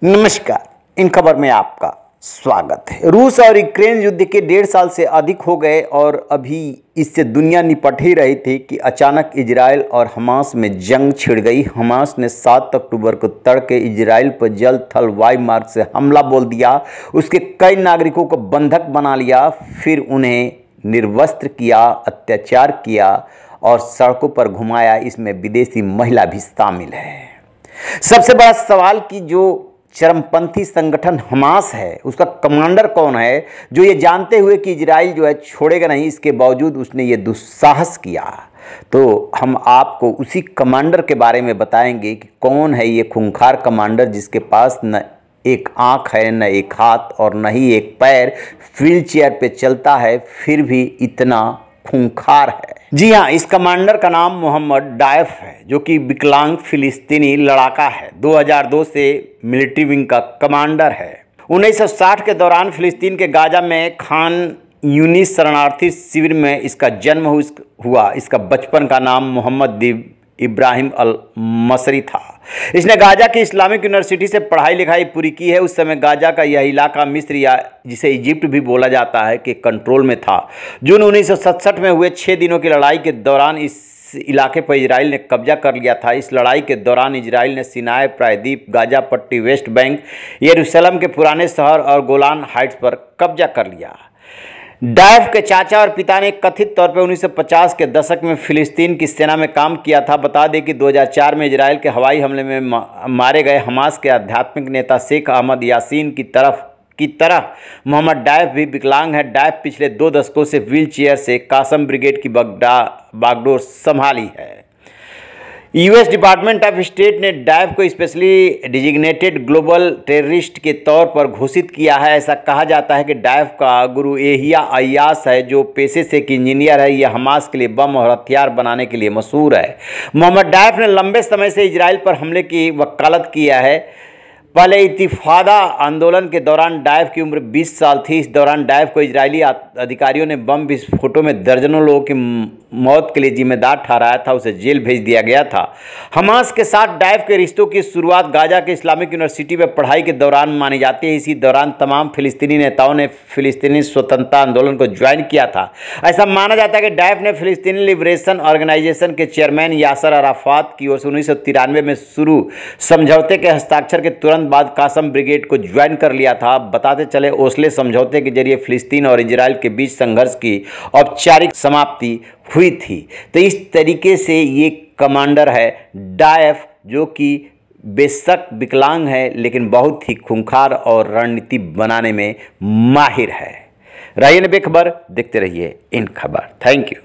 नमस्कार। इन खबर में आपका स्वागत है। रूस और यूक्रेन युद्ध के 1.5 साल से अधिक हो गए और अभी इससे दुनिया निपट ही रही थी कि अचानक इजराइल और हमास में जंग छिड़ गई। हमास ने 7 अक्टूबर को तड़के इजराइल पर जल थल वायु मार्ग से हमला बोल दिया। उसके कई नागरिकों को बंधक बना लिया, फिर उन्हें निर्वस्त्र किया, अत्याचार किया और सड़कों पर घुमाया। इसमें विदेशी महिला भी शामिल है। सबसे बड़ा सवाल कि जो चरमपंथी संगठन हमास है उसका कमांडर कौन है, जो ये जानते हुए कि इजराइल जो है छोड़ेगा नहीं, इसके बावजूद उसने ये दुस्साहस किया। तो हम आपको उसी कमांडर के बारे में बताएंगे कि कौन है ये खूंखार कमांडर जिसके पास न एक आंख है, न एक हाथ और न ही एक पैर, व्हील चेयर पे चलता है, फिर भी इतना खूंखार है। जी हाँ, इस कमांडर का नाम मोहम्मद डायफ है, जो कि विकलांग फिलिस्तीनी लड़ाका है। 2002 से मिलिट्री विंग का कमांडर है। 1960 के दौरान फिलिस्तीन के गाजा में खान यूनिस शरणार्थी शिविर में इसका जन्म हुआ। इसका बचपन का नाम मोहम्मद इब्राहिम अल मसरी था। इसने गाजा की इस्लामिक यूनिवर्सिटी से पढ़ाई लिखाई पूरी की है। उस समय गाजा का यह इलाका मिस्र या जिसे इजिप्ट भी बोला जाता है के कंट्रोल में था। जून 1967 में हुए 6 दिनों की लड़ाई के दौरान इस इलाके पर इजराइल ने कब्जा कर लिया था। इस लड़ाई के दौरान इजराइल ने सिनाई प्रायद्वीप, गाजा पट्टी, वेस्ट बैंक, यरूशलेम के पुराने शहर और गोलान हाइट्स पर कब्जा कर लिया। डायफ के चाचा और पिता ने कथित तौर पर 1950 के दशक में फिलिस्तीन की सेना में काम किया था। बता दें कि 2004 में इजराइल के हवाई हमले में मारे गए हमास के आध्यात्मिक नेता शेख अहमद यासीन की तरह मोहम्मद डायफ भी विकलांग है। डायफ पिछले 2 दशकों से व्हील चेयर से कासम ब्रिगेड की बागडोर संभाली है। यूएस डिपार्टमेंट ऑफ स्टेट ने डायफ को स्पेशली डिजिग्नेटेड ग्लोबल टेररिस्ट के तौर पर घोषित किया है। ऐसा कहा जाता है कि डायफ का गुरु एहिया अय्यास है, जो पेशे से एक इंजीनियर है। यह हमास के लिए बम और हथियार बनाने के लिए मशहूर है। मोहम्मद डायफ ने लंबे समय से इजराइल पर हमले की वकालत किया है। पहले इंतिफादा आंदोलन के दौरान डायफ की उम्र 20 साल थी। इस दौरान डायफ को इजरायली अधिकारियों ने बम विस्फोटों में दर्जनों लोगों की मौत के लिए जिम्मेदार ठहराया था। उसे जेल भेज दिया गया था। हमास के साथ डायफ के रिश्तों की शुरुआत गाजा के इस्लामिक यूनिवर्सिटी में पढ़ाई के दौरान मानी जाती है। इसी दौरान तमाम फिलिस्तीनी नेताओं ने फिलिस्तीनी स्वतंत्रता आंदोलन को ज्वाइन किया था। ऐसा माना जाता है कि डायफ ने फिलिस्तीनी लिबरेशन ऑर्गेनाइजेशन के चेयरमैन यासर अराफात की ओर से 1993 में शुरू समझौते के हस्ताक्षर के तुरंत बाद कासम ब्रिगेड को ज्वाइन कर लिया था। बताते चले ओस्ले समझौते के जरिए फिलिस्तीन और इजराइल के बीच संघर्ष की औपचारिक समाप्ति हुई थी। तो इस तरीके से ये कमांडर है डायफ, जो कि बेशक विकलांग है लेकिन बहुत ही खूंखार और रणनीति बनाने में माहिर है। रहिए बेखबर, देखते रहिए इन खबर। Thank you.